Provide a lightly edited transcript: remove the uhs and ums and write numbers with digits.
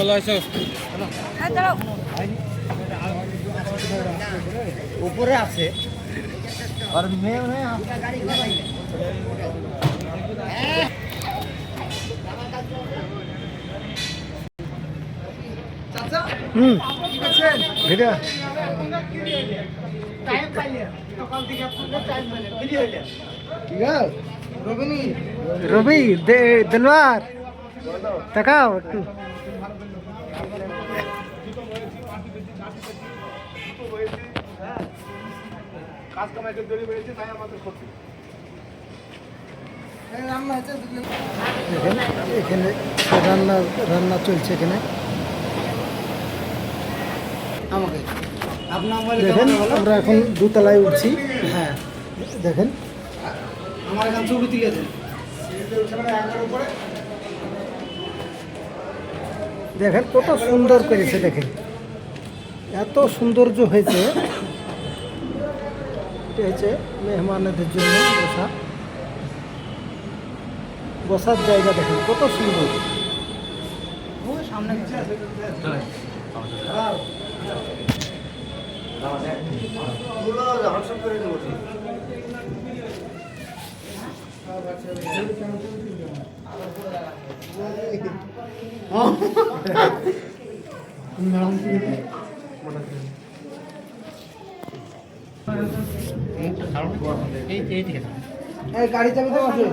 ভালো আছো? উপরে আছে আর মেয়ে মানে ঠিক আছে ভিডিও টাইম পাইলে সকাল থেকে আপনাদের টাইম পাইলে ফ্রি হইলে ঠিক আছে রবি দিলওয়ার তাকাও একটু কাজ কামাইতে দেরি হয়েছে তাই আমাদের ক্ষতি এখানে রান্না চলছে এখানে আমাকে দেখেন আমরা এখন দোতলায় উঠছি হ্যাঁ দেখেন আমার এখানে ছবি তুলেছে দেখেন কত সুন্দর করেছে দেখেন এত সৌন্দর্য হয়েছে এটা হচ্ছে মেহমানদের জন্য বসার জায়গা দেখেন কত সুন্দর সামনে গাড়ি চাবি তো আছে